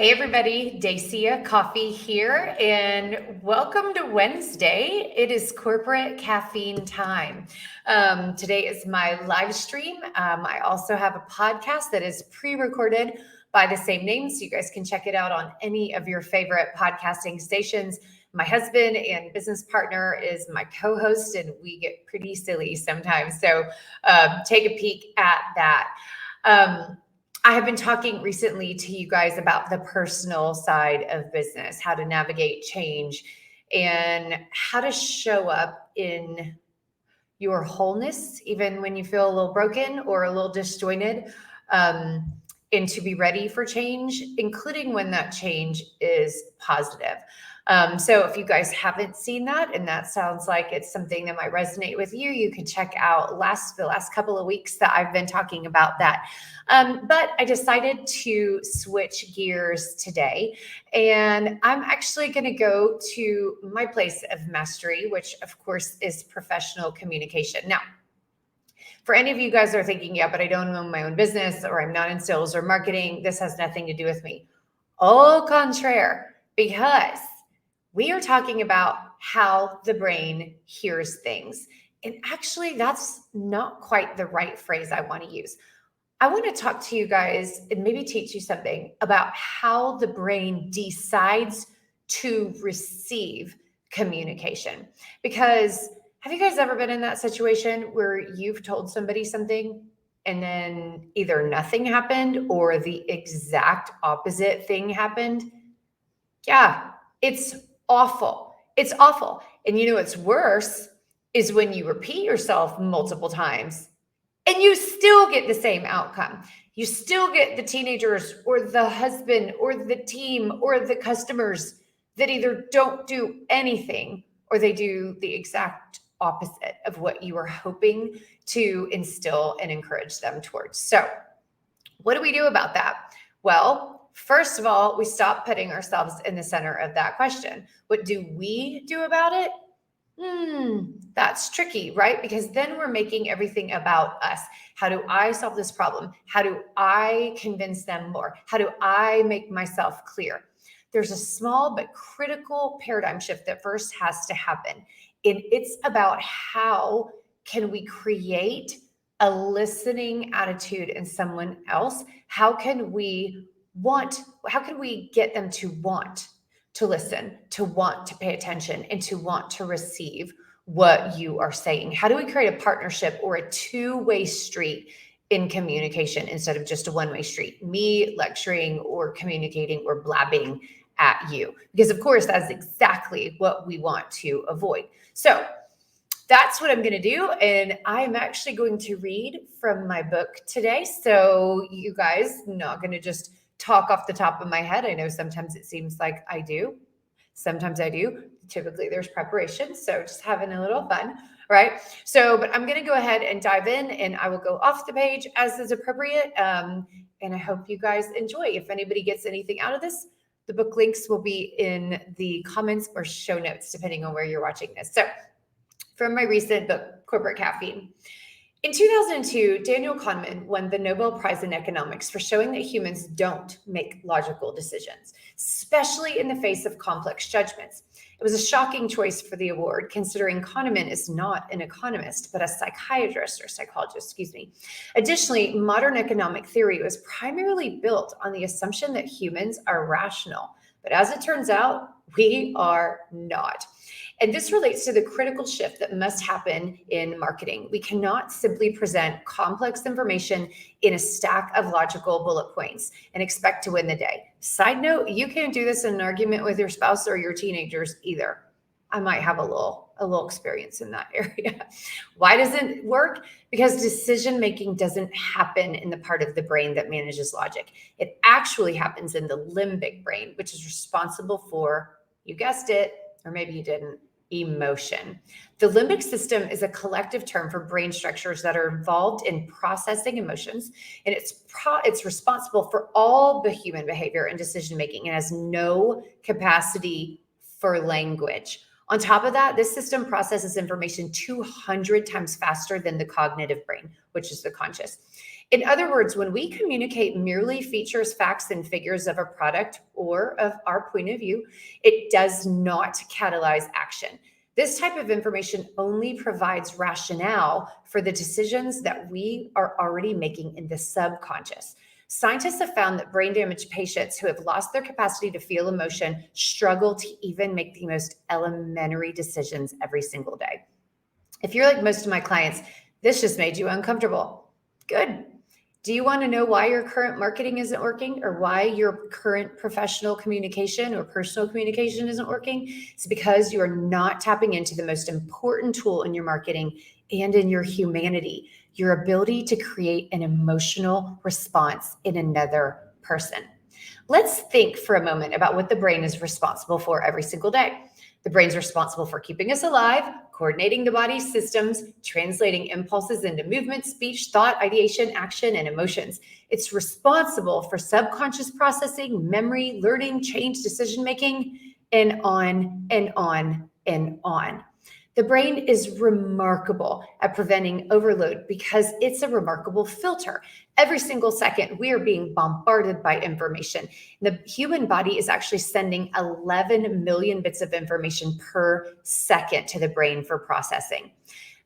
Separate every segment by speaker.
Speaker 1: Hey everybody, Dacia Coffee here, and welcome to Wednesday. It is corporate caffeine time. Today is my live stream. I also have a podcast that is pre-recorded by the same name, so you guys can check it out on any of your favorite podcasting stations. My husband and business partner is my co-host, and we get pretty silly sometimes, so take a peek at that. I have been talking recently to you guys about the personal side of business, how to navigate change, and how to show up in your wholeness, even when you feel a little broken or a little disjointed, and to be ready for change, including when that change is positive. So if you guys haven't seen that, and that sounds like it's something that might resonate with you, you can check out the last couple of weeks that I've been talking about that. But I decided to switch gears today, and I'm actually going to go to my place of mastery, which of course is professional communication. Now, for any of you guys that are thinking, yeah, but I don't own my own business, or I'm not in sales or marketing, this has nothing to do with me. Au contraire, because we are talking about how the brain hears things. And actually, that's not quite the right phrase I want to use. I want to talk to you guys and maybe teach you something about how the brain decides to receive communication. Because have you guys ever been in that situation where you've told somebody something and then either nothing happened or the exact opposite thing happened? Yeah, it's awful. It's awful. And you know what's worse is when you repeat yourself multiple times and you still get the same outcome. You still get the teenagers or the husband or the team or the customers that either don't do anything or they do the exact opposite of what you were hoping to instill and encourage them towards. So what do we do about that? Well, first of all, we stop putting ourselves in the center of that question. What do we do about it? That's tricky, right? Because then we're making everything about us. How do I solve this problem? How do I convince them more? How do I make myself clear? There's a small but critical paradigm shift that first has to happen. And it's about how can we create a listening attitude in someone else? How can we get them to want to listen, to want to pay attention, and to want to receive what you are saying? How do we create a partnership or a two-way street in communication instead of just a one-way street? Me lecturing or communicating or blabbing at you. Because of course, that's exactly what we want to avoid. So that's what I'm going to do. And I'm actually going to read from my book today. So you guys, not going to just talk off the top of my head. I know sometimes it seems like I do. Sometimes I do. Typically there's preparation. So just having a little fun, right? So, but I'm going to go ahead and dive in, and I will go off the page as is appropriate. And I hope you guys enjoy. If anybody gets anything out of this, the book links will be in the comments or show notes, depending on where you're watching this. So from my recent book, Corporate Caffeine. In 2002, Daniel Kahneman won the Nobel Prize in economics for showing that humans don't make logical decisions, especially in the face of complex judgments. It was a shocking choice for the award, considering Kahneman is not an economist, but a psychologist. Additionally, modern economic theory was primarily built on the assumption that humans are rational. But as it turns out, we are not. And this relates to the critical shift that must happen in marketing. We cannot simply present complex information in a stack of logical bullet points and expect to win the day. Side note, you can't do this in an argument with your spouse or your teenagers either. I might have a little experience in that area. Why doesn't it work? Because decision-making doesn't happen in the part of the brain that manages logic. It actually happens in the limbic brain, which is responsible for, you guessed it, or maybe you didn't, emotion. The limbic system is a collective term for brain structures that are involved in processing emotions, and it's responsible for all the human behavior and decision-making and has no capacity for language. On top of that, this system processes information 200 times faster than the cognitive brain, which is the conscious. In other words, when we communicate merely features, facts, and figures of a product or of our point of view, it does not catalyze action. This type of information only provides rationale for the decisions that we are already making in the subconscious. Scientists have found that brain damaged patients who have lost their capacity to feel emotion struggle to even make the most elementary decisions every single day. If you're like most of my clients, this just made you uncomfortable. Good. Do you want to know why your current marketing isn't working, or why your current professional communication or personal communication isn't working? It's because you are not tapping into the most important tool in your marketing and in your humanity, your ability to create an emotional response in another person. Let's think for a moment about what the brain is responsible for every single day. The brain's responsible for keeping us alive, coordinating the body's systems, translating impulses into movement, speech, thought, ideation, action, and emotions. It's responsible for subconscious processing, memory, learning, change, decision-making, and on and on and on. The brain is remarkable at preventing overload because it's a remarkable filter. Every single second, we are being bombarded by information. The human body is actually sending 11 million bits of information per second to the brain for processing.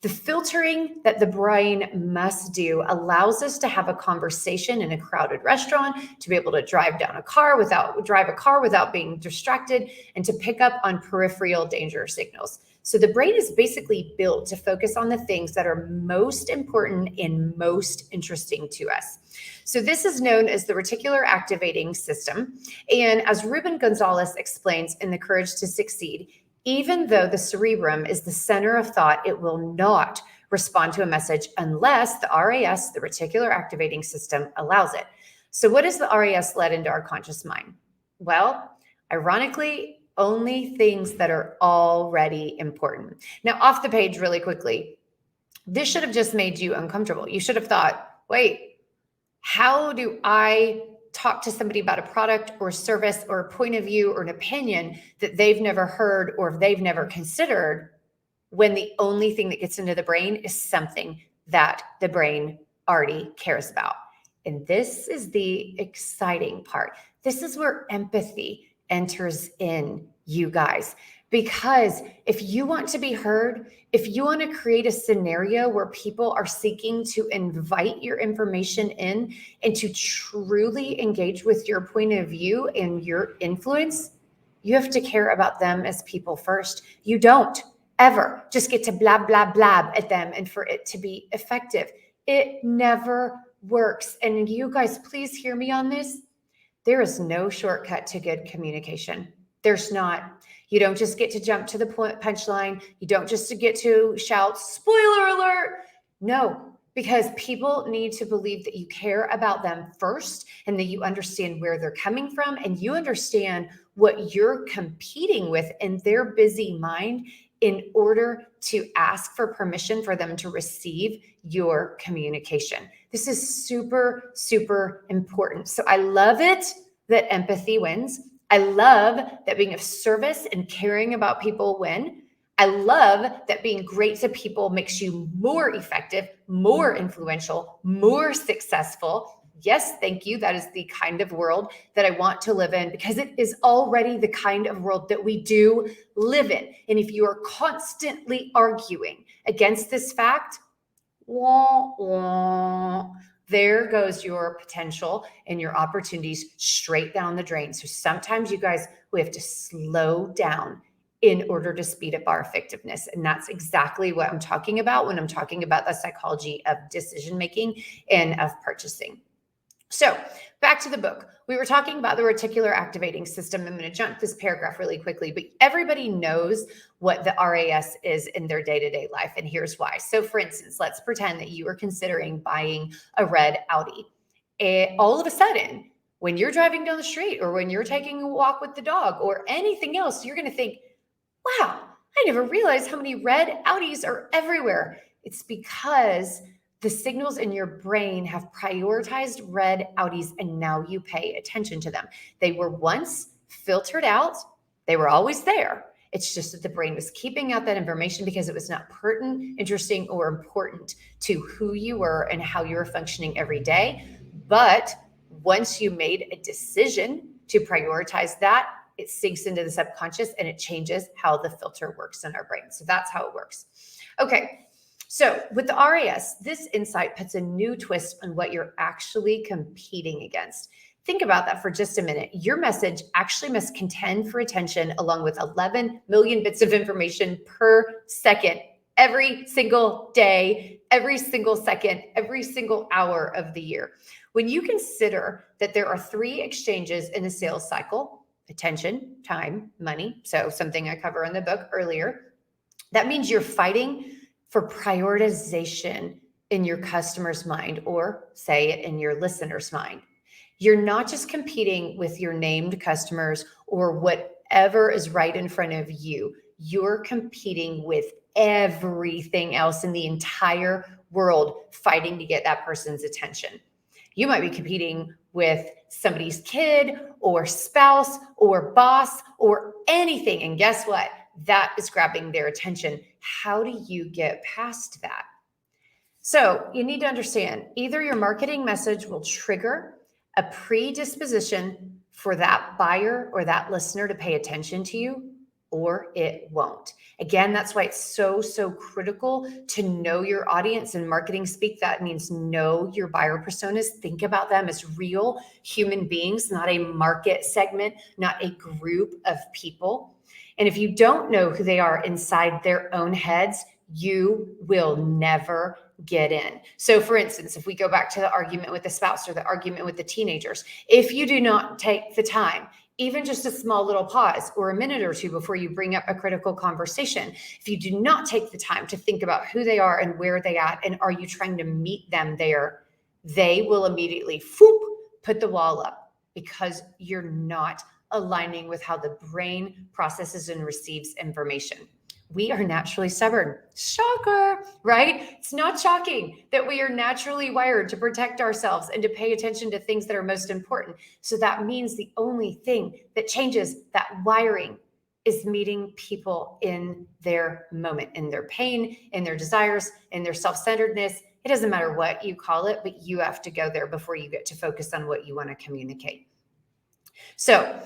Speaker 1: The filtering that the brain must do allows us to have a conversation in a crowded restaurant, to be able to drive a car without being distracted, and to pick up on peripheral danger signals. So the brain is basically built to focus on the things that are most important and most interesting to us. So this is known as the reticular activating system. And as Ruben Gonzalez explains in The Courage to Succeed, even though the cerebrum is the center of thought, it will not respond to a message unless the RAS, the reticular activating system, allows it. So what does the RAS let into our conscious mind? Well, ironically, only things that are already important. Now, off the page really quickly, this should have just made you uncomfortable. You should have thought, wait, how do I talk to somebody about a product or service or a point of view or an opinion that they've never heard or they've never considered, when the only thing that gets into the brain is something that the brain already cares about? And this is the exciting part. This is where empathy enters in, you guys. Because if you want to be heard, if you want to create a scenario where people are seeking to invite your information in and to truly engage with your point of view and your influence, you have to care about them as people first. You don't ever just get to blab, blab, blab at them and for it to be effective. It never works. And you guys, please hear me on this. There is no shortcut to good communication. There's not. You don't just get to jump to the punchline. You don't just get to shout, spoiler alert. No, because people need to believe that you care about them first and that you understand where they're coming from and you understand what you're competing with in their busy mind in order to ask for permission for them to receive your communication. This is super, super important. So I love it that empathy wins. I love that being of service and caring about people win. I love that being great to people makes you more effective, more influential, more successful. Yes, thank you. That is the kind of world that I want to live in, because it is already the kind of world that we do live in. And if you are constantly arguing against this fact, wah, wah, there goes your potential and your opportunities straight down the drain. So sometimes, you guys, we have to slow down in order to speed up our effectiveness. And that's exactly what I'm talking about when I'm talking about the psychology of decision-making and of purchasing. So back to the book. We were talking about the reticular activating system. I'm going to jump this paragraph really quickly, but everybody knows what the RAS is in their day-to-day life. And here's why. So for instance, let's pretend that you are considering buying a red Audi. And all of a sudden, when you're driving down the street or when you're taking a walk with the dog or anything else, you're going to think, wow, I never realized how many red Audis are everywhere. It's because the signals in your brain have prioritized red Audis, and now you pay attention to them. They were once filtered out. They were always there. It's just that the brain was keeping out that information because it was not pertinent, interesting, or important to who you were and how you were functioning every day. But once you made a decision to prioritize that, it sinks into the subconscious and it changes how the filter works in our brain. So that's how it works. Okay. So with the RAS, this insight puts a new twist on what you're actually competing against. Think about that for just a minute. Your message actually must contend for attention along with 11 million bits of information per second, every single day, every single second, every single hour of the year. When you consider that there are 3 exchanges in a sales cycle: attention, time, money, so something I cover in the book earlier, that means you're fighting for prioritization in your customer's mind, or say it in your listener's mind. You're not just competing with your named customers or whatever is right in front of you. You're competing with everything else in the entire world, fighting to get that person's attention. You might be competing with somebody's kid or spouse or boss or anything. And guess what? That is grabbing their attention. How do you get past that? So you need to understand, either your marketing message will trigger a predisposition for that buyer or that listener to pay attention to you, or it won't. Again, that's why it's so critical to know your audience. In marketing speak, that means know your buyer personas. Think about them as real human beings, not a market segment, not a group of people. And if you don't know who they are inside their own heads, you will never get in. So for instance, if we go back to the argument with the spouse or the argument with the teenagers, if you do not take the time, even just a small little pause or a minute or two before you bring up a critical conversation, if you do not take the time to think about who they are and where they at, and are you trying to meet them there, they will immediately put the wall up, because you're not aligning with how the brain processes and receives information. We are naturally stubborn. Shocker, right? It's not shocking that we are naturally wired to protect ourselves and to pay attention to things that are most important. So that means the only thing that changes that wiring is meeting people in their moment, in their pain, in their desires, in their self-centeredness. It doesn't matter what you call it, but you have to go there before you get to focus on what you want to communicate. So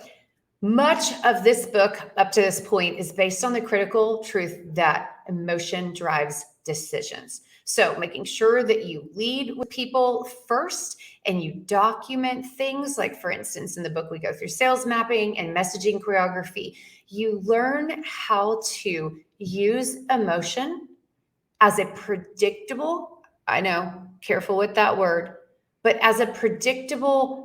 Speaker 1: much of this book up to this point is based on the critical truth that emotion drives decisions. So making sure that you lead with people first and you document things, like for instance, in the book, we go through sales mapping and messaging choreography. You learn how to use emotion as a predictable, I know, careful with that word, but as a predictable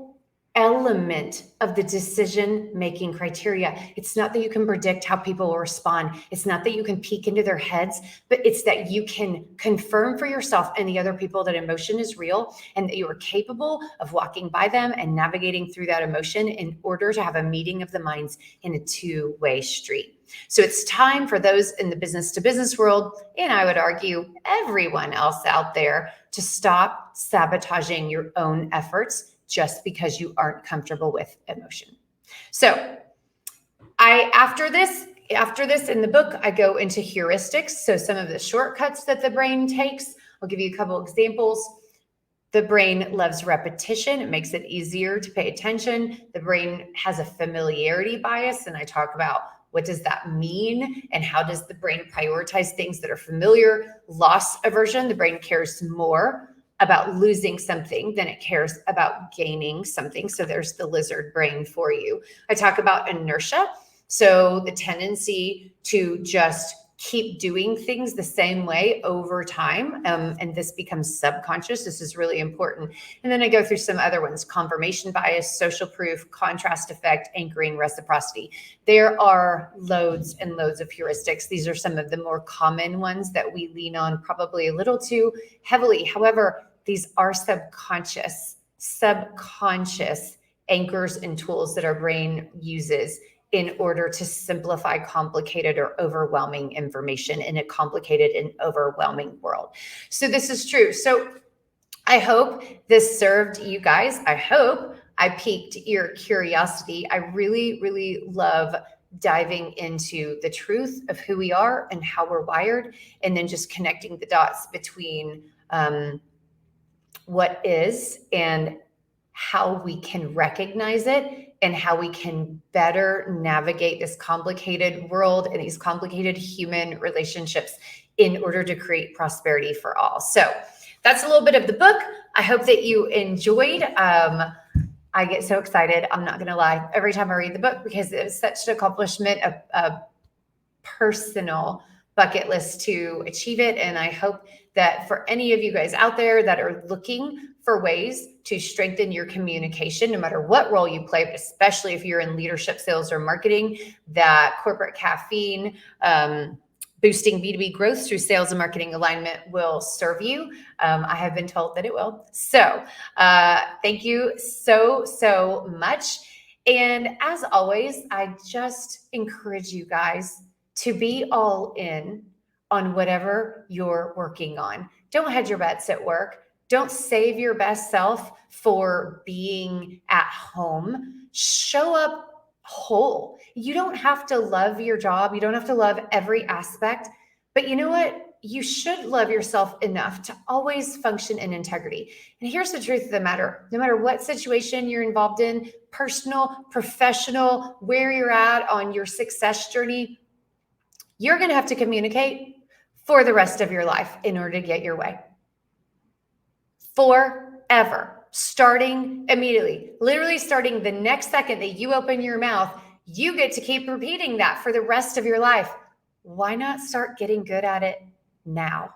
Speaker 1: element of the decision-making criteria. It's not that you can predict how people will respond. It's not that you can peek into their heads, but it's that you can confirm for yourself and the other people that emotion is real and that you are capable of walking by them and navigating through that emotion in order to have a meeting of the minds in a two-way street. So it's time for those in the business to business world, and I would argue everyone else out there, to stop sabotaging your own efforts just because you aren't comfortable with emotion. So after this in the book, I go into heuristics. So some of the shortcuts that the brain takes. I'll give you a couple examples. The brain loves repetition. It makes it easier to pay attention. The brain has a familiarity bias, and I talk about what does that mean and how does the brain prioritize things that are familiar. Loss aversion, the brain cares more about losing something than it cares about gaining something. So there's the lizard brain for you. I talk about inertia. So the tendency to just keep doing things the same way over time. And this becomes subconscious. This is really important. And then I go through some other ones: confirmation bias, social proof, contrast effect, anchoring, reciprocity. There are loads and loads of heuristics. These are some of the more common ones that we lean on probably a little too heavily. However, these are subconscious anchors and tools that our brain uses in order to simplify complicated or overwhelming information in a complicated and overwhelming world. So this is true. So I hope this served you guys. I hope I piqued your curiosity. I really, really love diving into the truth of who we are and how we're wired, and then just connecting the dots between what is and how we can recognize it and how we can better navigate this complicated world and these complicated human relationships in order to create prosperity for all. So that's a little bit of the book. I hope that you enjoyed. I get so excited, I'm not going to lie, every time I read the book, because it's such an accomplishment, a personal bucket list to achieve it. And I hope that for any of you guys out there that are looking for ways to strengthen your communication, no matter what role you play, but especially if you're in leadership, sales, or marketing, that corporate caffeine, boosting B2B growth through sales and marketing alignment will serve you. I have been told that it will. So thank you so much. And as always, I just encourage you guys to be all in on whatever you're working on. Don't hedge your bets at work. Don't save your best self for being at home. Show up whole. You don't have to love your job. You don't have to love every aspect, but you know what? You should love yourself enough to always function in integrity. And here's the truth of the matter. No matter what situation you're involved in, personal, professional, where you're at on your success journey, you're going to have to communicate for the rest of your life in order to get your way. Forever. Starting immediately, literally starting the next second that you open your mouth, you get to keep repeating that for the rest of your life. Why not start getting good at it now,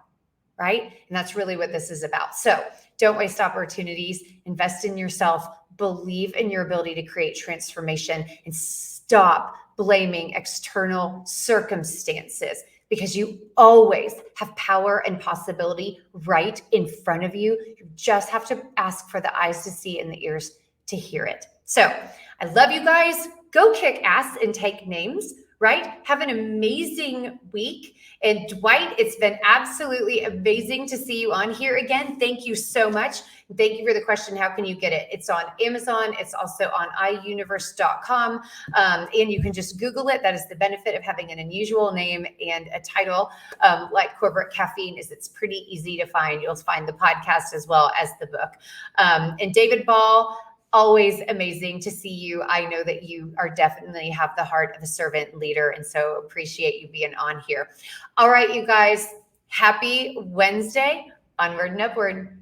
Speaker 1: right? And that's really what this is about. So don't waste opportunities, invest in yourself, believe in your ability to create transformation, and stop blaming external circumstances, because you always have power and possibility right in front of you. You just have to ask for the eyes to see and the ears to hear it. So I love you guys. Go kick ass and take names, right? Have an amazing week. And Dwight, it's been absolutely amazing to see you on here again. Thank you so much. Thank you for the question. How can you get it? It's on Amazon. It's also on iuniverse.com. And you can just Google it. That is the benefit of having an unusual name and a title like Corporate Caffeine, is it's pretty easy to find. You'll find the podcast as well as the book. And David Ball, always amazing to see you. I know that you are definitely have the heart of a servant leader, and so appreciate you being on here. All right, you guys, happy Wednesday. Onward and upward.